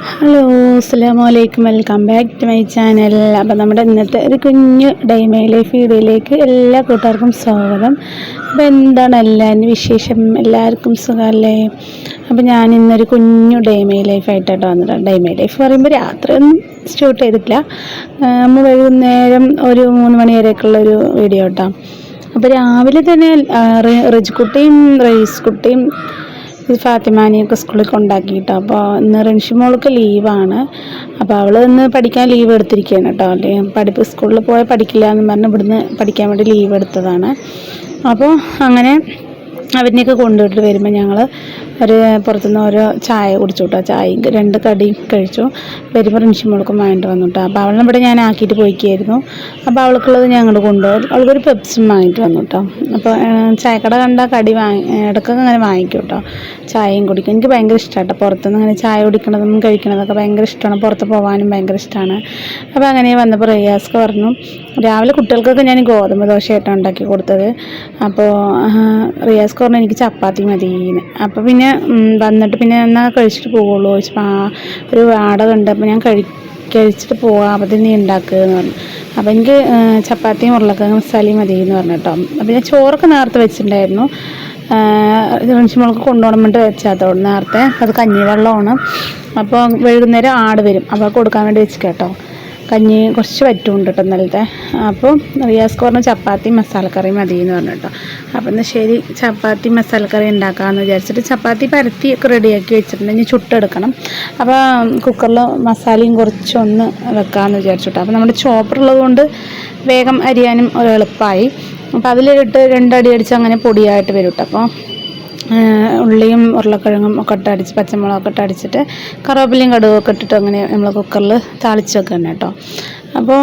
Hello, അസ്സലാമു അലൈക്കും. Welcome back to my channel. അപ്പോൾ നമ്മുടെ ഇന്നത്തെ ഒരു കുഞ്ഞു ഡേ മൈ ലൈഫ് വീഡിയോയിലേക്ക് എല്ലാ കൂട്ടുകാർക്കും സ്വാഗതം. അപ്പോൾ എന്താണ് എല്ലാവരും വിശേഷം? എല്ലാവർക്കും സുഖമല്ലേ? അപ്പോൾ ഞാൻ ഇന്നൊരു കുഞ്ഞു ഡേ മൈ ലൈഫായിട്ടാണ് വന്നിട്ടുണ്ട്. ഡേ മൈ ലൈഫ് പറയുമ്പോൾ രാത്രിയൊന്നും ഷൂട്ട് ചെയ്തിട്ടില്ല, നമ്മൾ വൈകുന്നേരം ഒരു 3 മണി വരെയൊക്കെയുള്ളൊരു വീഡിയോ കേട്ടോ. അപ്പോൾ രാവിലെ തന്നെ റിജ്കുട്ടിയും റൈസ്കുട്ടിയും ഫാത്തിമാനെയൊക്കെ സ്കൂളിൽ കൊണ്ടാക്കിയിട്ടോ. അപ്പോൾ ഇന്ന് റിൻഷിമോൾക്ക് ലീവാണ്. അപ്പോൾ അവൾ ഇന്ന് പഠിക്കാൻ ലീവ് എടുത്തിരിക്കുകയാണ് കേട്ടോ. അല്ലെങ്കിൽ സ്കൂളിൽ പോയാൽ പഠിക്കില്ല എന്ന് പറഞ്ഞ് ഇവിടുന്ന് പഠിക്കാൻ വേണ്ടി ലീവ് എടുത്തതാണ്. അപ്പോൾ അങ്ങനെ അവരിനെയൊക്കെ കൊണ്ടുവിട്ട് വരുമ്പോൾ ഞങ്ങൾ പുറത്തുനിന്ന് ഓരോ ചായ കുടിച്ചു കേട്ടോ. ചായയും 2 കടിയും കഴിച്ചു. വരുമ്പോൾ റിൻഷിമോൾക്കും വാങ്ങിയിട്ട് വന്നു കേട്ടോ. അപ്പോൾ അവളിനെ ഇവിടെ ഞാൻ ആക്കിയിട്ട് പോയിക്കായിരുന്നു. അപ്പോൾ അവൾക്കുള്ളത് ഞാൻ അങ്ങോട്ട് കൊണ്ടുപോയി. അവൾക്കൊരു പെപ്സും വാങ്ങിയിട്ട് വന്നു കേട്ടോ. അപ്പോൾ ചായക്കട കണ്ട കടി ഇടയ്ക്കൊക്കെ അങ്ങനെ വാങ്ങിക്കും കേട്ടോ. ചായയും കുടിക്കും. എനിക്ക് ഭയങ്കര ഇഷ്ടമാണ് കേട്ടോ. പുറത്തുനിന്ന് അങ്ങനെ ചായ കുടിക്കണതും കഴിക്കണതൊക്കെ ഭയങ്കര ഇഷ്ടമാണ്. പുറത്ത് പോകാനും ഭയങ്കര ഇഷ്ടമാണ്. അപ്പോൾ അങ്ങനെ വന്നപ്പോൾ റിയാസ്ക്ക് പറഞ്ഞു, രാവിലെ കുട്ടികൾക്കൊക്കെ ഞാൻ ഗോതമ്പ് ദോശയായിട്ടാണ് ഉണ്ടാക്കി കൊടുത്തത്. അപ്പോൾ റിയാസ്ക്ക് പറഞ്ഞു എനിക്ക് ചപ്പാത്തി മതിയെന്ന്. അപ്പോൾ പിന്നെ വന്നിട്ട് പിന്നെ എന്നാൽ കഴിച്ചിട്ട് പോകുള്ളൂ ചോദിച്ചപ്പോൾ ഒരു വാടക ഉണ്ട്, അപ്പോൾ ഞാൻ കഴിച്ചിട്ട് പോകാം, അപ്പോൾ നീ ഉണ്ടാക്കുക എന്ന് പറഞ്ഞു. അപ്പോൾ എനിക്ക് ചപ്പാത്തിയും ഉരുളക്കിഴങ്ങ് മസാലയും മതി എന്ന് പറഞ്ഞു കേട്ടോ. അപ്പോൾ ഞാൻ ചോറൊക്കെ നേരത്തെ വെച്ചിട്ടുണ്ടായിരുന്നു. റിൻഷിമോൾക്ക് കൊണ്ടുപോകാൻ വേണ്ടി വെച്ചാത്തോണ്ട് നേരത്തെ. അത് കഞ്ഞിവെള്ളമാണ്. അപ്പോൾ വൈകുന്നേരം ആട് വരും, അപ്പോൾ കൊടുക്കാൻ വേണ്ടി വെച്ച് കേട്ടോ. കഞ്ഞി കുറച്ച് പറ്റുമുണ്ട് കേട്ടോ ഇന്നലത്തെ. അപ്പോൾ റിയാസ്ക്ക് പറഞ്ഞു ചപ്പാത്തി മസാലക്കറി മതി എന്ന് പറഞ്ഞു കേട്ടോ. അപ്പോൾ എന്നാൽ ശരി, ചപ്പാത്തി മസാലക്കറി ഉണ്ടാക്കാമെന്ന് വിചാരിച്ചിട്ട് ചപ്പാത്തി പരത്തി ഒക്കെ റെഡിയാക്കി വെച്ചിട്ടുണ്ട്. ഇനി ചുട്ടെടുക്കണം. അപ്പോൾ കുക്കറിൽ മസാലയും കുറച്ചൊന്ന് വെക്കാമെന്ന് വിചാരിച്ചു കേട്ടോ. അപ്പോൾ നമ്മുടെ ചോപ്പറുള്ളത് കൊണ്ട് വേഗം അരിയാനും ഒരു എളുപ്പമായി. അപ്പോൾ അതിലിട്ട് 2 അടി അടിച്ച് അങ്ങനെ പൊടിയായിട്ട് വരും കേട്ടോ. അപ്പോൾ ഉള്ളിയും ഉരുളക്കിഴങ്ങും ഒക്കെ ഇട്ടടിച്ച് പച്ചമുളകൊക്കെ ഇട്ടടിച്ചിട്ട് കറിവേപ്പിലയും കടുകൊക്കെ ഇട്ടിട്ട് അങ്ങനെ നമ്മൾ കുക്കറിൽ താളിച്ച് വെക്കണം കേട്ടോ. അപ്പോൾ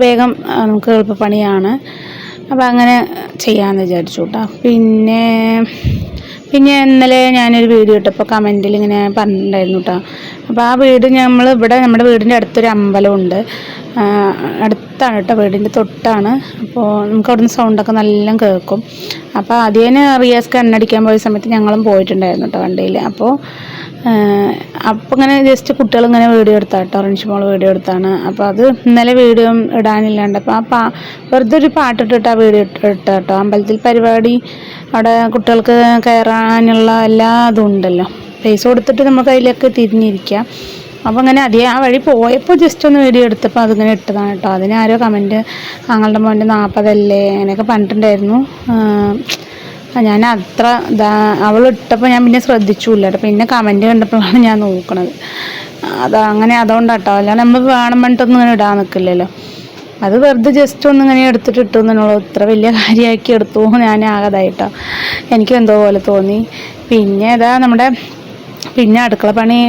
വേഗം നമുക്ക് എളുപ്പപ്പണിയാണ്. അപ്പോൾ അങ്ങനെ ചെയ്യാമെന്ന് വിചാരിച്ചു കേട്ടോ. പിന്നെ ഇന്നലെ ഞാനൊരു വീഡിയോ ഇട്ടപ്പോൾ കമൻറ്റിൽ ഇങ്ങനെ പറഞ്ഞിട്ടുണ്ടായിരുന്നു കേട്ടോ. അപ്പോൾ ആ വീട് നമ്മുടെ വീടിൻ്റെ അടുത്തൊരു അമ്പലമുണ്ട്. അടുത്താണ് കേട്ടോ, വീടിൻ്റെ തൊട്ടാണ്. അപ്പോൾ നമുക്ക് അവിടുന്ന് സൗണ്ടൊക്കെ നല്ല കേൾക്കും. അപ്പോൾ ആദ്യം റിയാസ്ക്ക് എണ്ണടിക്കാൻ പോയ സമയത്ത് ഞങ്ങളും പോയിട്ടുണ്ടായിരുന്നു കേട്ടോ വണ്ടിയിൽ. അപ്പോൾ ഇങ്ങനെ ജസ്റ്റ് കുട്ടികളിങ്ങനെ വീഡിയോ എടുത്താൽ കേട്ടോ, റിൻഷിമോൾ വീഡിയോ എടുത്താണ്. അപ്പോൾ അത് ഇന്നലെ വീഡിയോ ഇടാനില്ലാണ്ട് അപ്പോൾ വെറുതെ ഒരു പാട്ടിട്ടിട്ട് ആ വീഡിയോ ഇട്ട കേട്ടോ. അമ്പലത്തിൽ പരിപാടി, അവിടെ കുട്ടികൾക്ക് കയറാനുള്ള എല്ലാ ഇതും ഉണ്ടല്ലോ, പൈസ കൊടുത്തിട്ട് നമുക്ക് അതിലേക്ക് തിരിഞ്ഞിരിക്കാം. അപ്പോൾ അങ്ങനെ ആ വഴി പോയപ്പോൾ ജസ്റ്റ് ഒന്ന് വീഡിയോ എടുത്തപ്പോൾ അതിങ്ങനെ ഇട്ടതാണ് കേട്ടോ. അതിന് ആരോ കമൻറ്റ് ആങ്ങളുടെ മോൻ്റെ 40 അല്ലേ അങ്ങനെയൊക്കെ പറഞ്ഞിട്ടുണ്ടായിരുന്നു. ഞാൻ അത്ര അവളിട്ടപ്പോൾ ഞാൻ പിന്നെ ശ്രദ്ധിച്ചില്ല കേട്ടോ. പിന്നെ കമൻറ്റ് കണ്ടപ്പോഴാണ് ഞാൻ നോക്കണത്. അതുകൊണ്ടാണ് കേട്ടോ. അല്ലാണ്ട് നമ്മൾ വേണം പറഞ്ഞിട്ടൊന്നും ഇങ്ങനെ ഇടാൻ നിൽക്കില്ലല്ലോ. അത് വെറുതെ ജസ്റ്റ് ഒന്നിങ്ങനെ എടുത്തിട്ട് ഇട്ടു എന്നുള്ളൂ. ഇത്ര വലിയ കാര്യമാക്കി എടുത്തു ഞാൻ ആകതായിട്ടോ. എനിക്കും എന്തോ പോലെ തോന്നി. പിന്നെ അടുക്കള പണി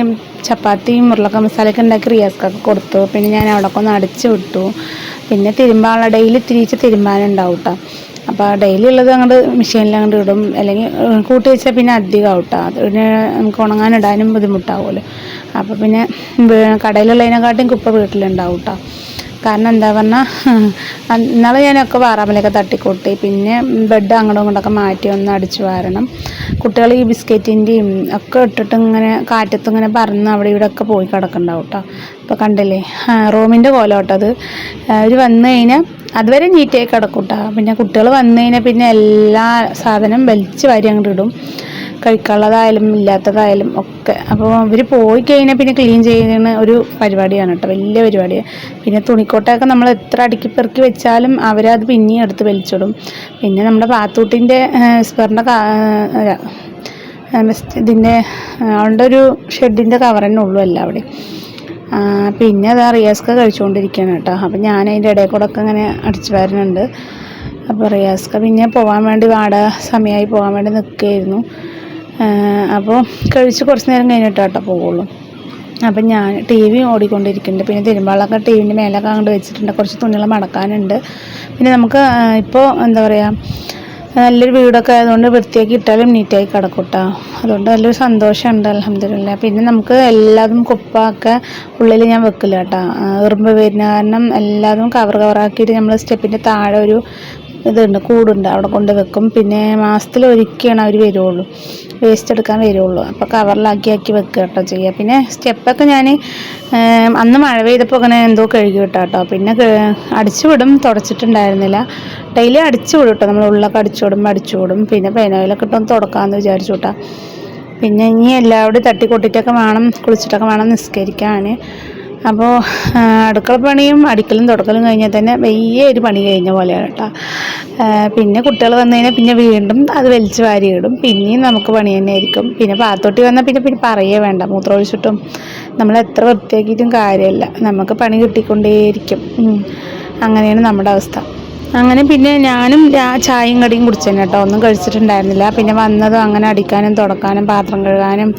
ചപ്പാത്തിയും ഉരുളക്കിഴങ്ങ് മസാലയൊക്കെ ഉണ്ടാക്കി റിയാസ്ക്കൊക്കെ കൊടുത്തു. പിന്നെ ഞാൻ അവിടെയൊക്കെ ഒന്ന് അടിച്ചു വിട്ടു. പിന്നെ ഡെയിലി തിരിച്ച് തിരുമ്പാനുണ്ടാവും കേട്ടോ. അപ്പോൾ ഡെയിലി ഉള്ളത് അങ്ങോട്ട് മെഷീനിൽ അങ്ങോട്ട് ഇടും, അല്ലെങ്കിൽ കൂട്ടി വെച്ചാൽ പിന്നെ അധികമാവും കേട്ടോ. അത് പിന്നെ നമുക്ക് ഉണങ്ങാനിടാനും ബുദ്ധിമുട്ടാവുമല്ലോ. അപ്പോൾ പിന്നെ കടയിലുള്ളതിനെക്കാട്ടും കുപ്പ വീട്ടിലുണ്ടാവും കേട്ടോ. കാരണം എന്താ പറഞ്ഞാൽ ഇന്നാളെ ഞാനൊക്കെ വാറാമലയൊക്കെ തട്ടിക്കൂട്ടി. പിന്നെ ബെഡ് അങ്ങോട്ടും ഇങ്ങോട്ടൊക്കെ മാറ്റി ഒന്ന് അടിച്ചു വാരണം. കുട്ടികൾ ഈ ബിസ്ക്കറ്റിൻ്റെയും ഒക്കെ ഇട്ടിട്ട് ഇങ്ങനെ കാറ്റത്ത് ഇങ്ങനെ പറന്ന് അവിടെ ഇവിടെ ഒക്കെ പോയി കിടക്കുന്നുണ്ടാവും കേട്ടോ. ഇപ്പോൾ കണ്ടില്ലേ റൂമിൻ്റെ കോലം കേട്ടോ അത്. അവർ വന്നു കഴിഞ്ഞാൽ അതുവരെ നീറ്റായി കിടക്കും കേട്ടോ. പിന്നെ കുട്ടികൾ വന്നു കഴിഞ്ഞാൽ പിന്നെ എല്ലാ സാധനം വലിച്ച് വാരി അങ്ങോട്ട് ഇടും, കഴിക്കാനുള്ളതായാലും ഇല്ലാത്തതായാലും ഒക്കെ. അപ്പോൾ അവർ പോയി കഴിഞ്ഞാൽ പിന്നെ ക്ലീൻ ചെയ്യുന്ന ഒരു പരിപാടിയാണ് കേട്ടോ, വലിയ പരിപാടിയാണ്. പിന്നെ തുണിക്കോട്ടയൊക്കെ നമ്മൾ എത്ര അടുക്കി പെറുക്കി വെച്ചാലും അവരത് പിന്നെയും എടുത്ത് വലിച്ചിടും. പിന്നെ നമ്മുടെ പാത്തൂട്ടിൻ്റെ സ്പെറിൻ്റെ ഇതിൻ്റെ അവളുടെ ഒരു ഷെഡിൻ്റെ കവർ തന്നെ ഉള്ളൂ അല്ല അവിടെ. പിന്നെ അത് റിയാസ്ക്ക് കഴിച്ചുകൊണ്ടിരിക്കുകയാണ് കേട്ടോ. അപ്പം ഞാൻ അതിൻ്റെ ഇടയിൽ കൂടെ ഒക്കെ ഇങ്ങനെ അടിച്ചു വരുന്നുണ്ട്. അപ്പോൾ റിയാസ്ക്ക് പിന്നെ സമയമായി പോകാൻ വേണ്ടി നിൽക്കുകയായിരുന്നു. അപ്പോൾ കഴിച്ച് കുറച്ച് നേരം കഴിഞ്ഞിട്ടാട്ടോ പോകുള്ളൂ. അപ്പം ഞാൻ TV ഓടിക്കൊണ്ടിരിക്കുന്നുണ്ട്. പിന്നെ തിരുമ്പാളൊക്കെ TVൻ്റെ മേലൊക്കെ അങ്ങോട്ട് വെച്ചിട്ടുണ്ട്. കുറച്ച് തുണികൾ മടക്കാനുണ്ട്. പിന്നെ നമുക്ക് ഇപ്പോൾ എന്താ പറയുക, നല്ലൊരു വീടൊക്കെ ആയതുകൊണ്ട് വൃത്തിയാക്കി ഇട്ടാലും നീറ്റായി കിടക്കും കേട്ടോ. അതുകൊണ്ട് നല്ലൊരു സന്തോഷമുണ്ട്, അൽഹംദുലില്ലാ. പിന്നെ നമുക്ക് എല്ലാതും കുപ്പൊക്കെ ഉള്ളിൽ ഞാൻ വെക്കില്ല കേട്ടോ. എറുമ്പ് വരുന്ന കാരണം എല്ലാതും കവറാക്കിയിട്ട് നമ്മൾ സ്റ്റെപ്പിൻ്റെ താഴെ ഒരു ഇതുണ്ട്, കൂടുണ്ട്, അവിടെ കൊണ്ട് വെക്കും. പിന്നെ മാസത്തിലൊരിക്കലാണ് അവർ വരുള്ളൂ, വേസ്റ്റ് എടുക്കാൻ വരുള്ളൂ. അപ്പോൾ കവറിലാക്കി വെക്കുക കേട്ടോ ചെയ്യുക. പിന്നെ സ്റ്റെപ്പൊക്കെ ഞാൻ അന്ന് മഴ പെയ്തപ്പോൾ അങ്ങനെ എന്തോ കഴുകി വിട്ടാട്ടോ. പിന്നെ അടിച്ചു വിടും, തുടച്ചിട്ടുണ്ടായിരുന്നില്ല. ഡെയിലി അടിച്ചു വിടും കേട്ടോ, നമ്മൾ ഉള്ളൊക്കെ അടിച്ചു വിടും. പിന്നെ പെനോയിലൊക്കെ ഇട്ടൊന്ന് തുടക്കാമെന്ന് വിചാരിച്ചു കേട്ടോ. പിന്നെ ഇനി എല്ലാവരും തട്ടിക്കൊട്ടിട്ടൊക്കെ വേണം, കുളിച്ചിട്ടൊക്കെ വേണം നിസ്കരിക്കാൻ. അപ്പോൾ അടുക്കള പണിയും അടിക്കലും തുടക്കലും കഴിഞ്ഞാൽ തന്നെ വലിയൊരു പണി കഴിഞ്ഞ പോലെയാണ് കേട്ടോ. പിന്നെ കുട്ടികൾ വന്നു കഴിഞ്ഞാൽ പിന്നെ വീണ്ടും അത് വലിച്ചു വാരിയിടും, പിന്നെയും നമുക്ക് പണി തന്നെ ആയിരിക്കും. പിന്നെ പാത്തൊട്ടി വന്നാൽ പിന്നെ പറയേ വേണ്ട, മൂത്രമൊഴിച്ചിട്ടും നമ്മൾ എത്ര വൃത്തിയാക്കിയിട്ടും കാര്യമില്ല, നമുക്ക് പണി കിട്ടിക്കൊണ്ടേയിരിക്കും. അങ്ങനെയാണ് നമ്മുടെ അവസ്ഥ. അങ്ങനെ പിന്നെ ഞാനും ചായയും കടിയും കുടിച്ചു തന്നെ കേട്ടോ, ഒന്നും കഴിച്ചിട്ടുണ്ടായിരുന്നില്ല. പിന്നെ വന്നതും അങ്ങനെ അടിക്കാനും തുടക്കാനും പാത്രം കഴുകാനും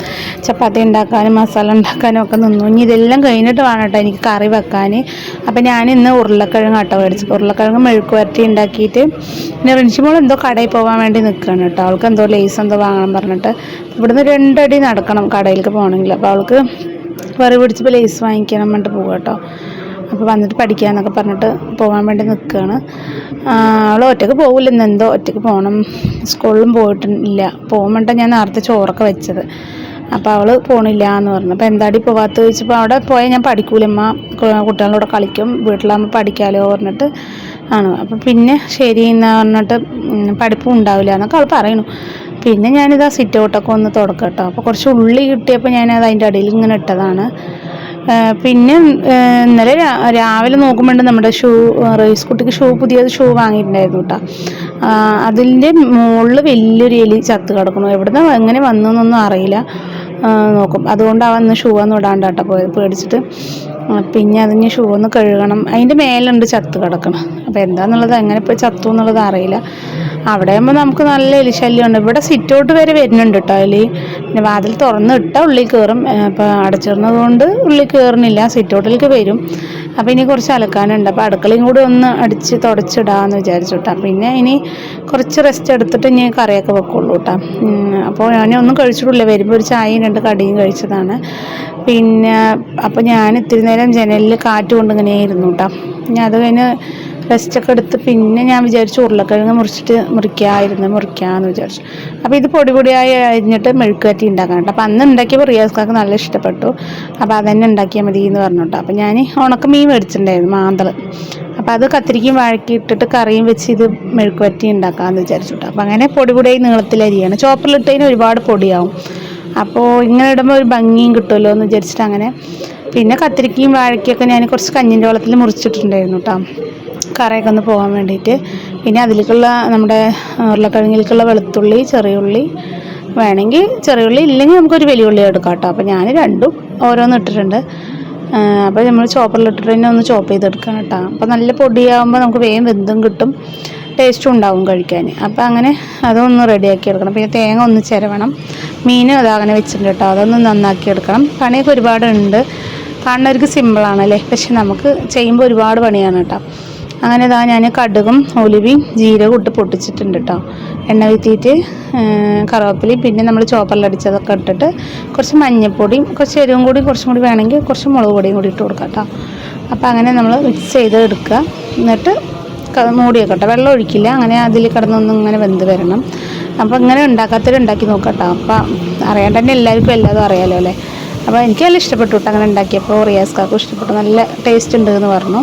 ചപ്പാത്തി ഉണ്ടാക്കാനും മസാല ഉണ്ടാക്കാനും ഒക്കെ നിന്നു. ഇനി ഇതെല്ലാം കഴിഞ്ഞിട്ട് വേണം കേട്ടോ എനിക്ക് കറി വെക്കാൻ. അപ്പം ഞാൻ ഇന്ന് ഉരുളക്കിഴങ്ങ് ആട്ടോ മേടിച്ചു. ഉരുളക്കിഴങ്ങ് മെഴുക്ക് വരട്ടി ഉണ്ടാക്കിയിട്ട് പിന്നെ റിൻഷിമോൾ എന്തോ കടയിൽ പോകാൻ വേണ്ടി നിൽക്കുകയാണ് കേട്ടോ. അവൾക്ക് എന്തോ ലേസ് എന്തോ വാങ്ങണം പറഞ്ഞിട്ട് ഇവിടുന്ന് 2 അടി നടക്കണം കടയിലേക്ക് പോകണമെങ്കിൽ. അപ്പോൾ അവൾക്ക് വെറി പിടിച്ചപ്പോൾ ലേസ് വാങ്ങിക്കണം പറഞ്ഞിട്ട് പോകും കേട്ടോ. അപ്പോൾ വന്നിട്ട് പഠിക്കാമെന്നൊക്കെ പറഞ്ഞിട്ട് പോകാൻ വേണ്ടി നിൽക്കുകയാണ്. അവൾ ഒറ്റയ്ക്ക് പോകില്ല, ഇന്നെന്തോ ഒറ്റയ്ക്ക് പോകണം, സ്കൂളിലും പോയിട്ടില്ല. പോകുമ്പോണ്ട ഞാൻ നേരത്തെ ചോറൊക്കെ വെച്ചത്. അപ്പോൾ അവൾ പോകണില്ല എന്ന് പറഞ്ഞു. അപ്പോൾ എന്താടി പോകാത്ത ചോദിച്ചപ്പോൾ അവിടെ പോയാൽ ഞാൻ പഠിക്കൂലമ്മ, കുട്ടികളുടെ കൂടെ കളിക്കും, വീട്ടിലാകുമ്പോൾ പഠിക്കാമല്ലോ പറഞ്ഞിട്ട് ആണ്. അപ്പോൾ പിന്നെ ശരി എന്ന് പറഞ്ഞിട്ട് പഠിപ്പും ഉണ്ടാവില്ല എന്നൊക്കെ അവൾ പറയണു. പിന്നെ ഞാനിതാ സിറ്റ് ഔട്ടൊക്കെ ഒന്ന് തുടക്കാം കേട്ടോ. അപ്പോൾ കുറച്ച് ഉള്ളി കിട്ടിയപ്പോൾ ഞാനത് അതിൻ്റെ അടിയിൽ ഇങ്ങനെ ഇട്ടതാണ്. പിന്നെ ഇന്നലെ രാവിലെ നോക്കുമ്പോണ്ട് നമ്മുടെ റേസ് കുട്ടിക്ക് പുതിയത് ഷൂ വാങ്ങിയിട്ടുണ്ടായിരുന്നു കേട്ടോ. അതിൻ്റെ മുകളിൽ വലിയൊരു എലി ചത്ത് കിടക്കണം, എവിടുന്ന് എങ്ങനെ വന്നു എന്നൊന്നും അറിയില്ല. നോക്കും, അതുകൊണ്ട് അവന്ന് ഷൂ ഒന്നും ഇടാണ്ട് കേട്ടോ പോയത്, പേടിച്ചിട്ട്. പിന്നെ അതിന് ഷൂ ഒന്ന് കഴുകണം, അതിൻ്റെ മേലുണ്ട് ചത്ത് കിടക്കണം. അപ്പോൾ എന്താണെന്നുള്ളത് എങ്ങനെ ഇപ്പോൾ ചത്തു എന്നുള്ളത് അറിയില്ല. അവിടെ ആകുമ്പോൾ നമുക്ക് നല്ല എലിശല്യമുണ്ട്. ഇവിടെ സിറ്റ് ഔട്ട് വരെ വരുന്നുണ്ട് കേട്ടോ എലി. പിന്നെ വാതിൽ തുറന്ന് ഇട്ടാൽ ഉള്ളിൽ കയറും. അപ്പോൾ അടച്ചിടുന്നത് കൊണ്ട് ഉള്ളിൽ കയറുന്നില്ല, സിറ്റ് ഔട്ടിലേക്ക് വരും. അപ്പോൾ ഇനി കുറച്ച് അലക്കാനുണ്ട്. അപ്പോൾ അടുക്കളയും കൂടി ഒന്ന് അടിച്ച് തുടച്ചിടാമെന്ന് വിചാരിച്ചു കേട്ടോ. പിന്നെ ഇനി കുറച്ച് റെസ്റ്റ് എടുത്തിട്ട് ഇനി കറിയൊക്കെ വെക്കുള്ളൂ കേട്ടോ. അപ്പോൾ ഞാൻ ഒന്നും കഴിച്ചിട്ടില്ല, വരുമ്പോൾ ഒരു ചായയും 2 കടിയും കഴിച്ചതാണ്. പിന്നെ അപ്പോൾ ഞാൻ ഇത്തിരി നേരം ജനലിൽ കാറ്റ് കൊണ്ട് ഇങ്ങനെ ഇരുന്നു കേട്ടോ. ഞാൻ അത് കഴിഞ്ഞ് റെസ്റ്റൊക്കെ എടുത്ത് പിന്നെ ഞാൻ വിചാരിച്ചു ഉരുളക്കിഴങ്ങ് മുറിക്കാമെന്ന് വിചാരിച്ചു. അപ്പോൾ ഇത് പൊടിയായി അരിഞ്ഞിട്ട് മെഴുക്ക് വരട്ടി ഉണ്ടാക്കാൻ കേട്ടോ. അപ്പോൾ അന്ന് ഉണ്ടാക്കിയപ്പോൾ റിയാസ്ക്കാർക്ക് നല്ല ഇഷ്ടപ്പെട്ടു. അപ്പോൾ അതന്നെ ഉണ്ടാക്കിയാൽ മതി എന്ന് പറഞ്ഞു കേട്ടോ. അപ്പോൾ ഞാൻ ഉണക്കമീൻ മേടിച്ചിട്ടുണ്ടായിരുന്നു, മാന്തൾ. അപ്പോൾ അത് കത്തിരിക്കയും വഴക്കി ഇട്ടിട്ട് കറിയും വെച്ച് ഇത് മെഴുക്ക് വരട്ടി ഉണ്ടാക്കാമെന്ന് വിചാരിച്ചു കേട്ടോ. അപ്പോൾ അങ്ങനെ പൊടിയായി നീളത്തിലരിയാണ്. ചോപ്പറിലിട്ടതിന് ഒരുപാട് പൊടിയാവും, അപ്പോൾ ഇങ്ങനെ ഇടുമ്പോൾ ഒരു ഭംഗിയും കിട്ടുമല്ലോ എന്ന് വിചാരിച്ചിട്ട് അങ്ങനെ. പിന്നെ കത്തിരിക്കയും വാഴയ്ക്കൊക്കെ ഞാൻ കുറച്ച് കഞ്ഞിൻ്റെ വെള്ളത്തിൽ മുറിച്ചിട്ടുണ്ടായിരുന്നു കേട്ടോ, കറിയൊക്കെ ഒന്ന് പോകാൻ വേണ്ടിയിട്ട്. പിന്നെ അതിലേക്കുള്ള നമ്മുടെ ഉരുളക്കിഴങ്ങിലേക്കുള്ള വെളുത്തുള്ളി, ചെറിയുള്ളി വേണമെങ്കിൽ ചെറിയുള്ളി, ഇല്ലെങ്കിൽ നമുക്കൊരു വലിയ ഉള്ളി എടുക്കാം കേട്ടോ. അപ്പോൾ ഞാൻ രണ്ടും ഓരോന്ന് ഇട്ടിട്ടുണ്ട്. അപ്പോൾ നമ്മൾ ചോപ്പറിലിട്ടിട്ട് തന്നെ ഒന്ന് ചോപ്പ് ചെയ്തെടുക്കണം കേട്ടോ. അപ്പോൾ നല്ല പൊടിയാകുമ്പോൾ നമുക്ക് വേഗം വെന്തും കിട്ടും, ടേസ്റ്റും ഉണ്ടാവും കഴിക്കാൻ. അപ്പോൾ അങ്ങനെ അതൊന്ന് റെഡിയാക്കി എടുക്കണം. പിന്നെ തേങ്ങ ഒന്ന് ചിരവണം. മീനും അതങ്ങനെ വെച്ചിട്ടുണ്ട് കേട്ടോ, അതൊന്ന് നന്നാക്കി എടുക്കണം. പണിയൊക്കെ ഒരുപാടുണ്ട്, കാണുന്നവർക്ക് സിമ്പിളാണല്ലേ, പക്ഷെ നമുക്ക് ചെയ്യുമ്പോൾ ഒരുപാട് പണിയാണ് കേട്ടോ. അങ്ങനെ ഇതാ ഞാൻ കടുകും ഉലുവയും ജീരകം ഇട്ട് പൊട്ടിച്ചിട്ടുണ്ട് കേട്ടോ. എണ്ണ വീത്തിയിട്ട് കറിവേപ്പിലയും പിന്നെ നമ്മൾ ചോപ്പറിലടിച്ചതൊക്കെ ഇട്ടിട്ട് കുറച്ച് മഞ്ഞൾപ്പൊടിയും കുറച്ച് എരിവും കൂടി കുറച്ചും കൂടി വേണമെങ്കിൽ കുറച്ച് മുളക് പൊടിയും കൂടി ഇട്ട് കൊടുക്കാം കേട്ടോ. അപ്പോൾ അങ്ങനെ നമ്മൾ മിക്സ് ചെയ്ത് എടുക്കുക. എന്നിട്ട് മൂടിയൊക്കെ കേട്ടോ, വെള്ളം ഒഴിക്കില്ല, അങ്ങനെ അതിൽ കിടന്നൊന്നും ഇങ്ങനെ വെന്ത് വരണം. അപ്പോൾ ഇങ്ങനെ ഉണ്ടാക്കി നോക്കാം കേട്ടോ. അപ്പം അറിയാണ്ട് തന്നെ എല്ലാവർക്കും എല്ലാതും അറിയാമല്ലോ അല്ലേ. അപ്പോൾ എനിക്ക് നല്ല ഇഷ്ടപ്പെട്ടു കേട്ടോ അങ്ങനെ ഉണ്ടാക്കിയപ്പോൾ. റിയാസ്ക്കാർക്കും ഇഷ്ടപ്പെട്ടു, നല്ല ടേസ്റ്റ് ഉണ്ട് എന്ന് പറഞ്ഞു.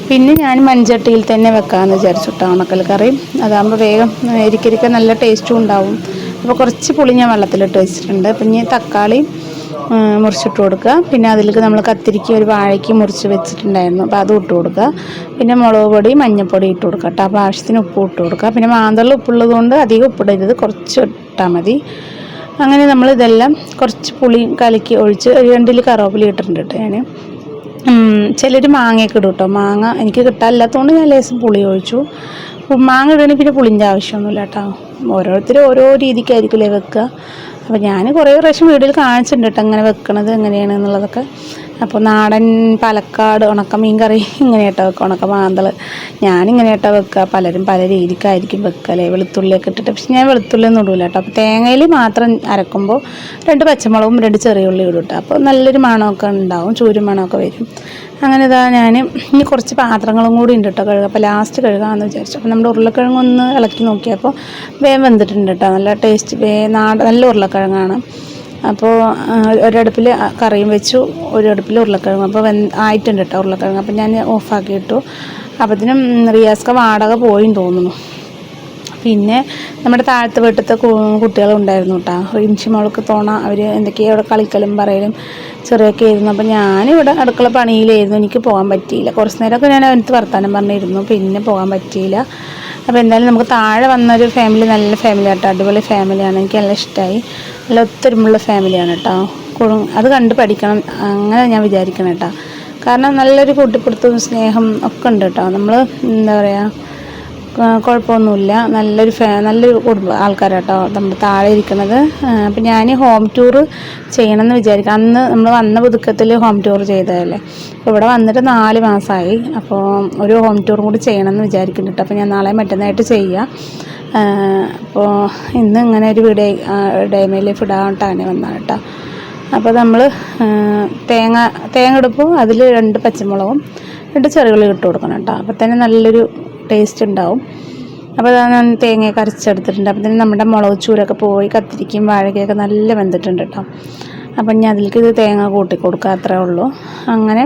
പിന്നെ ഞാൻ മൺചട്ടിയിൽ തന്നെ വെക്കാമെന്ന് വിചാരിച്ചു കേട്ടോ ഉണക്കൽ കറി. അതാകുമ്പോൾ വേഗം ഇരിക്കരിക്കാൻ നല്ല ടേസ്റ്റും ഉണ്ടാവും. അപ്പോൾ കുറച്ച് പുളി ഞാൻ വെള്ളത്തിലിട്ട് വെച്ചിട്ടുണ്ട്. പിന്നെ തക്കാളി മുറിച്ചിട്ട് കൊടുക്കുക. പിന്നെ അതിലേക്ക് നമ്മൾ കത്തിരിക്ക ഒരു വാഴയ്ക്ക് മുറിച്ച് വെച്ചിട്ടുണ്ടായിരുന്നു, അപ്പോൾ അത് ഇട്ട് കൊടുക്കുക. പിന്നെ മുളക് പൊടി മഞ്ഞൾപ്പൊടി ഇട്ട് കൊടുക്കുക കേട്ടോ. അപ്പോൾ ആവശ്യത്തിന് ഉപ്പ് ഇട്ട് കൊടുക്കുക. പിന്നെ മാന്തളിൽ ഉപ്പുള്ളത് കൊണ്ട് അധികം ഉപ്പിടരുത്, കുറച്ച് ഇട്ടാൽ മതി. അങ്ങനെ നമ്മൾ ഇതെല്ലാം കുറച്ച് പുളി കലക്കി ഒഴിച്ച് 2 കറിവേപ്പില ഇട്ടിട്ടുണ്ട് കേട്ടോ ഞാൻ. ചിലർ മാങ്ങയൊക്കെ ഇടും കേട്ടോ. മാങ്ങ എനിക്ക് കിട്ടാനില്ലാത്തതുകൊണ്ട് ഞാൻ ലേശം പുളി ഒഴിച്ചു. മാങ്ങ ഇടണമെങ്കിൽ പിന്നെ പുളിൻ്റെ ആവശ്യമൊന്നുമില്ല കേട്ടോ. ഓരോരുത്തരും ഓരോ രീതിക്കായിരിക്കില്ലേ വെക്കുക. അപ്പോൾ ഞാൻ കുറേ പ്രാവശ്യം വീഡിയോയിൽ കാണിച്ചിട്ടുണ്ട് കേട്ടോ അങ്ങനെ വെക്കണത് എങ്ങനെയാണ് എന്നുള്ളതൊക്കെ. അപ്പോൾ നാടൻ പാലക്കാട് ഉണക്കമീൻ കറി ഇങ്ങനെ കേട്ടോ വെക്കുക, ഉണക്ക മാന്തൾ ഞാനിങ്ങനെ കേട്ടോ വെക്കുക. പലരും പല രീതിക്കായിരിക്കും വെക്കല്ലേ, വെളുത്തുള്ളിയൊക്കെ ഇട്ടിട്ട്. പക്ഷെ ഞാൻ വെളുത്തുള്ളിയൊന്നും ഇടില്ല കേട്ടോ. അപ്പോൾ തേങ്ങയിൽ മാത്രം അരക്കുമ്പോൾ 2 പച്ചമുളകും 2 ചെറിയ ഉള്ളി ഇടും കേട്ടോ. അപ്പോൾ നല്ലൊരു മണമൊക്കെ ഉണ്ടാവും, ചൂരും മണമൊക്കെ വരും. അങ്ങനെ ഇതാ ഞാൻ ഇനി കുറച്ച് പാത്രങ്ങളും കൂടി ഉണ്ട് കേട്ടോ കഴുകുക. അപ്പോൾ ലാസ്റ്റ് കഴുകാമെന്ന് വിചാരിച്ചു. അപ്പോൾ നമ്മുടെ ഉരുളക്കിഴങ്ങ് ഒന്ന് ഇളക്കി നോക്കിയപ്പോൾ വേഗം വെന്തിട്ടുണ്ട് കേട്ടോ. നല്ല ടേസ്റ്റ് നല്ല ഉരുളക്കിഴങ്ങാണ്. അപ്പോൾ ഒരടുപ്പിൽ കറിയും വെച്ചു, ഒരടുപ്പിൽ ഉരുളക്കിഴങ്ങ്. അപ്പോൾ ആയിട്ടുണ്ട് കേട്ടോ ഉരുളക്കിഴങ്ങ്. അപ്പോൾ ഞാൻ ഓഫാക്കിയിട്ടു. അപ്പോഴത്തേനും റിയാസ്ക വാടക പോയിന്ന് തോന്നുന്നു. പിന്നെ നമ്മുടെ താഴത്തെ വീട്ടിലത്തെ കുട്ടികളുണ്ടായിരുന്നു കേട്ടോ. റിംഷി മോൾക്ക് അവർ എന്തൊക്കെയോ അവിടെ കളിക്കലും പറയലും ചെറിയൊക്കെ ആയിരുന്നു. അപ്പോൾ ഞാനിവിടെ അടുക്കള പണിയിലായിരുന്നു, എനിക്ക് പോകാൻ പറ്റിയില്ല. കുറച്ച് നേരമൊക്കെ ഞാൻ അവനടുത്ത് വർത്താനം പറഞ്ഞിരുന്നു, പിന്നെ പോകാൻ പറ്റിയില്ല. അപ്പോൾ എന്തായാലും നമുക്ക് താഴെ വന്നൊരു ഫാമിലി നല്ല ഫാമിലി കേട്ടോ, അടിപൊളി ഫാമിലിയാണ്. എനിക്ക് നല്ല ഇഷ്ടമായി, നല്ല ഒത്തൊരുമുള്ള ഫാമിലിയാണ് കേട്ടോ. അത് കണ്ട് പഠിക്കണം അങ്ങനെ ഞാൻ വിചാരിക്കണം കേട്ടോ. കാരണം നല്ലൊരു കൂട്ടിപ്പിടുത്തവും സ്നേഹം ഒക്കെ ഉണ്ട് കേട്ടോ. നമ്മൾ എന്താ പറയുക, കുഴപ്പമൊന്നുമില്ല. നല്ലൊരു കുടുംബ ആൾക്കാരാട്ടോ നമ്മൾ താഴെ ഇരിക്കുന്നത്. അപ്പം ഞാൻ ഹോം ടൂർ ചെയ്യണമെന്ന് വിചാരിക്കാം. അന്ന് നമ്മൾ വന്ന പുതുക്കത്തിൽ ഹോം ടൂർ ചെയ്തതല്ലേ. അപ്പോൾ ഇവിടെ വന്നിട്ട് 4 മാസമായി. അപ്പോൾ ഒരു ഹോം ടൂറും കൂടി ചെയ്യണമെന്ന് വിചാരിക്കുന്നുണ്ട്. അപ്പോൾ ഞാൻ നാളെ മറ്റന്നായിട്ട് ചെയ്യാം. അപ്പോൾ ഇന്ന് ഇങ്ങനെ ഒരു വീഡിയോ ഡൈമയിൽ ഇടാനായിട്ടാണ് വന്നത് കേട്ടോ. അപ്പോൾ നമ്മൾ തേങ്ങ എടുപ്പോൾ അതിൽ 2 പച്ചമുളകും 2 ചെറുകളി ഇട്ട് കൊടുക്കണം കേട്ടോ. അപ്പോൾ തന്നെ നല്ലൊരു ടേസ്റ്റ് ഉണ്ടാവും. അപ്പോൾ ഞാൻ തേങ്ങയൊക്കെ അരച്ചെടുത്തിട്ടുണ്ട്. അപ്പോൾ തന്നെ നമ്മുടെ മുളക് ചൂരൊക്കെ പോയി കത്തിരിക്കും വാഴയ്ക്കൊക്കെ നല്ല വെന്തിട്ടുണ്ട് കേട്ടോ. അപ്പം ഞാൻ അതിലേക്ക് ഇത് തേങ്ങ കൂട്ടി കൊടുക്കുക, അത്രേ ഉള്ളൂ. അങ്ങനെ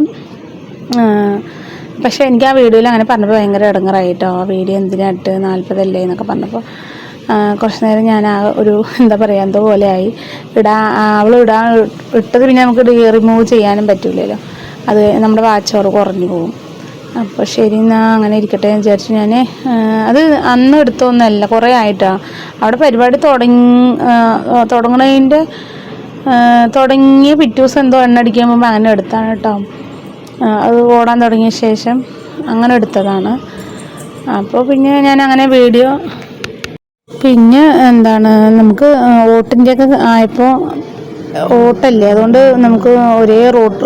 പക്ഷേ എനിക്ക് ആ വീഡിയോയിൽ അങ്ങനെ പറഞ്ഞപ്പോൾ ഭയങ്കര ഇടങ്ങറായി കേട്ടോ. ആ വീഡിയോ എന്തിനായിട്ട് 40 അല്ലേ എന്നൊക്കെ പറഞ്ഞപ്പോൾ കുറച്ച് നേരം ഞാൻ ആ ഒരു എന്താ പറയുക എന്തോ പോലെ ആയി. ഇട്ടത് പിന്നെ നമുക്ക് റിമൂവ് ചെയ്യാനും പറ്റില്ലല്ലോ, അത് നമ്മുടെ വാച്ച് കുറഞ്ഞു പോകും. അപ്പോൾ ശരി എന്നാൽ അങ്ങനെ ഇരിക്കട്ടെ എന്ന് വിചാരിച്ചു. ഞാൻ അത് അന്ന് എടുത്തൊന്നല്ല, കുറേ ആയിട്ടാണ് അവിടെ പരിപാടി തുടങ്ങിയ പിറ്റേ ദിവസം എന്തോ എണ്ണ അടിക്കാൻ പോകുമ്പോൾ അങ്ങനെ എടുത്താണ് കേട്ടോ. അത് ഓടാൻ തുടങ്ങിയ ശേഷം അങ്ങനെ എടുത്തതാണ്. അപ്പോൾ പിന്നെ ഞാൻ അങ്ങനെ വീഡിയോ പിന്നെ എന്താണ് നമുക്ക് ഓട്ടിൻ്റെയൊക്കെ ആയപ്പോൾ ഓട്ടല്ലേ, അതുകൊണ്ട് നമുക്ക് ഒരേ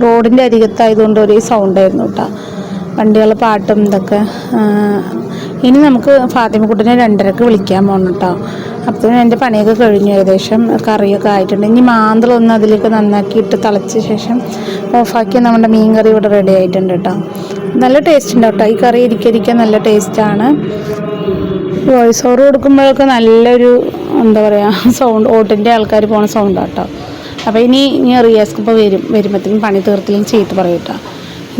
റോഡിൻ്റെ അരികത്തായതുകൊണ്ട് ഒരേ സൗണ്ടായിരുന്നു കേട്ടോ, വണ്ടികളുടെ പാട്ടും ഇതൊക്കെ. ഇനി നമുക്ക് ഫാത്തിമക്കുട്ടിനെ 2:30 വിളിക്കാൻ പോകണം കേട്ടോ. അപ്പോൾ എൻ്റെ പണിയൊക്കെ കഴിഞ്ഞു, ഏകദേശം കറിയൊക്കെ ആയിട്ടുണ്ട്. ഇനി മാന്തളൊന്ന് അതിലേക്ക് നന്നാക്കിയിട്ട് തിളച്ച ശേഷം ഓഫാക്കി നമ്മുടെ മീൻ കറി ഇവിടെ റെഡി ആയിട്ടുണ്ട് കേട്ടോ. നല്ല ടേസ്റ്റ് ഉണ്ട് കേട്ടോ ഈ കറി, ഇരിക്കാൻ നല്ല ടേസ്റ്റാണ്. വോയിസ് ഓവർ കൊടുക്കുമ്പോഴൊക്കെ നല്ലൊരു എന്താ പറയുക സൗണ്ട്, ഓട്ടിൻ്റെ ആൾക്കാർ പോണ സൗണ്ടാണ് കേട്ടോ. അപ്പോൾ ഇനി റിയാസ്ക്ക് ഇപ്പോൾ വരുമ്പോഴത്തേക്കും പണി തീർത്തില്ലെങ്കിൽ ചീത്ത പറയും കേട്ടോ.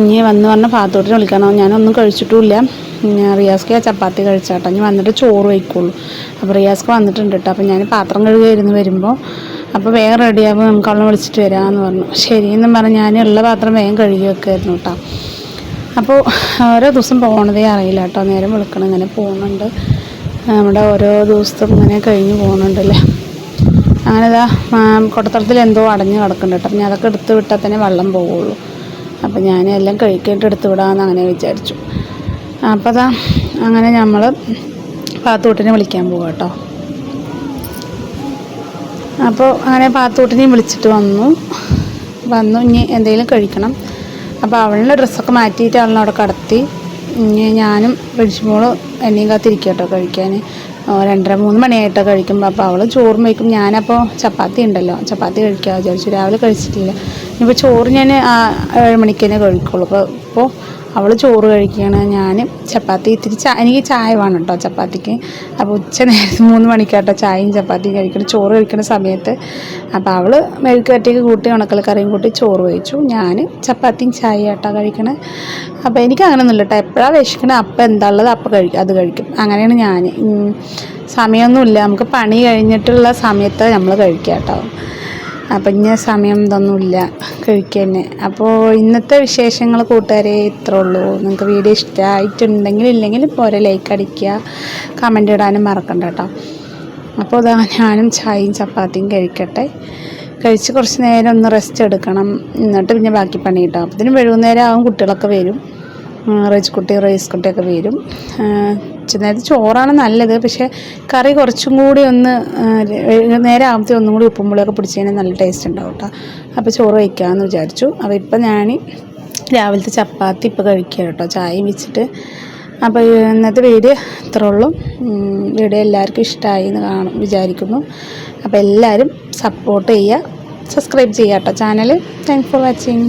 ഇനി വന്ന് പറഞ്ഞാൽ പാത്തോട്ടിനെ വിളിക്കണം. ഞാനൊന്നും കഴിച്ചിട്ടുമില്ല. റിയാസ്ക്ക് ചപ്പാത്തി കഴിച്ചാട്ടോ. ഇനി വന്നിട്ട് ചോറ് വയ്ക്കുള്ളൂ. അപ്പോൾ റിയാസ്ക്ക് വന്നിട്ടുണ്ട് കേട്ടോ. അപ്പോൾ ഞാൻ പാത്രം കഴുകുമായിരുന്നു വരുമ്പോൾ. അപ്പോൾ വേഗം റെഡിയാകുമ്പോൾ നമുക്ക് അവളെ വിളിച്ചിട്ട് വരാമെന്ന് പറഞ്ഞു. ശരിയെന്നും പറഞ്ഞ് ഞാൻ ഉള്ള പാത്രം വേഗം കഴുകി വെക്കുമായിരുന്നു കേട്ടോ. അപ്പോൾ ഓരോ ദിവസം പോകണതേ അറിയില്ല കേട്ടോ, നേരം വിളിക്കണം ഇങ്ങനെ പോകുന്നുണ്ട്. നമ്മുടെ ഓരോ ദിവസത്തും ഇങ്ങനെ കഴിഞ്ഞ് പോകുന്നുണ്ടല്ലേ. അങ്ങനെ ഇതാ കൊട്ടത്തളത്തിൽ എന്തോ അടഞ്ഞ് കിടക്കുന്നുണ്ട് കേട്ടോ. ഞാൻ അതൊക്കെ എടുത്ത് വിട്ടാൽ തന്നെ വെള്ളം പോകുള്ളൂ. അപ്പോൾ ഞാൻ എല്ലാം കഴിക്കേണ്ട എടുത്ത് വിടാമെന്ന് അങ്ങനെ വിചാരിച്ചു. അപ്പോൾ അതാ അങ്ങനെ നമ്മൾ പാത്തൂട്ടിനെ വിളിക്കാൻ പോകും കേട്ടോ. അപ്പോൾ അങ്ങനെ പാത്തൂട്ടിനെയും വിളിച്ചിട്ട് വന്നു ഇനി എന്തെങ്കിലും കഴിക്കണം. അപ്പോൾ അവളുടെ ഡ്രസ്സൊക്കെ മാറ്റിയിട്ട് അവളെ അവിടെ കടത്തി. ഇനി ഞാനും റിൻഷിമോളും എന്നെയും കാത്തിരിക്കുക കേട്ടോ കഴിക്കാൻ. 2:30-3 മണിയായിട്ടോ കഴിക്കുമ്പോൾ. അപ്പോൾ അവൾ ചോറും വയ്ക്കും. ഞാനപ്പോൾ ചപ്പാത്തി ഉണ്ടല്ലോ, ചപ്പാത്തി കഴിക്കാൻ വിചാരിച്ചു. രാവിലെ കഴിച്ചിട്ടില്ല. ഇനിയിപ്പോൾ ചോറ് ഞാൻ 7 മണിക്ക് തന്നെ കഴിക്കുള്ളൂ. അപ്പോൾ അവൾ ചോറ് കഴിക്കുകയാണ്, ഞാൻ ചപ്പാത്തി ഇത്തിരി എനിക്ക് ചായ വേണം കേട്ടോ ചപ്പാത്തിക്ക്. അപ്പോൾ ഉച്ച നേരത്ത് 3 മണിക്കാട്ടോ ചായയും ചപ്പാത്തിയും കഴിക്കണം, ചോറ് കഴിക്കുന്ന സമയത്ത്. അപ്പോൾ അവൾ മെഴുക്കുവരട്ടിയൊക്കെ കൂട്ടി ഉണക്കലക്കറിയും കൂട്ടി ചോറ് കഴിച്ചു. ഞാൻ ചപ്പാത്തിയും ചായ കേട്ടോ കഴിക്കണേ. അപ്പോൾ എനിക്ക് അങ്ങനെയൊന്നുമില്ല കേട്ടോ, എപ്പോഴാണ് വിശക്കണേ അപ്പം എന്താ ഉള്ളത് അപ്പം അത് കഴിക്കും. അങ്ങനെയാണ് ഞാൻ. സമയമൊന്നുമില്ല, നമുക്ക് പണി കഴിഞ്ഞിട്ടുള്ള സമയത്ത് നമ്മൾ കഴിക്കുക കേട്ടോ. അപ്പം ഇന്ന സമയം ഇതൊന്നുമില്ല കഴിക്കാൻ. അപ്പോൾ ഇന്നത്തെ വിശേഷങ്ങൾ കൂട്ടുകാരെ ഇത്രേ ഉള്ളൂ. നിങ്ങൾക്ക് വീഡിയോ ഇഷ്ടമായിട്ടുണ്ടെങ്കിൽ ഇല്ലെങ്കിൽ പോരെ ലൈക്ക് അടിക്കുക, കമൻ്റ് ഇടാനും മറക്കണ്ട കേട്ടോ. അപ്പോൾ ഇതാ ഞാനും ചായയും ചപ്പാത്തിയും കഴിക്കട്ടെ. കഴിച്ച് കുറച്ച് നേരം ഒന്ന് റെസ്റ്റ് എടുക്കണം, എന്നിട്ട് പിന്നെ ബാക്കി പണി കിട്ടാം. അപ്പത്തിന് വൈകുന്നേരം ആവും കുട്ടികളൊക്കെ വരും. റൈസ് കുട്ടിയൊക്കെ വരും. നേരത്തെ ചോറാണ് നല്ലത്, പക്ഷേ കറി കുറച്ചും കൂടി ഒന്ന് നേരെ ആകുമ്പത്തേ ഒന്നും കൂടി ഉപ്പും പുളിയൊക്കെ പിടിച്ച് കഴിഞ്ഞാൽ നല്ല ടേസ്റ്റ് ഉണ്ടാവും കേട്ടോ. അപ്പോൾ ചോറ് വയ്ക്കാമെന്ന് വിചാരിച്ചു. അപ്പോൾ ഇപ്പം ഞാൻ രാവിലത്തെ ചപ്പാത്തി ഇപ്പോൾ കഴിക്കുക കേട്ടോ, ചായയും വെച്ചിട്ട്. അപ്പോൾ ഇന്നത്തെ വീഡിയോ ഇത്രേ ഉള്ളൂ. വീഡിയോ എല്ലാവർക്കും ഇഷ്ടമായി എന്ന് വിചാരിക്കുന്നു. അപ്പോൾ എല്ലാവരും സപ്പോർട്ട് ചെയ്യുക, സബ്സ്ക്രൈബ് ചെയ്യുക കേട്ടോ ചാനൽ. Thanks for watching.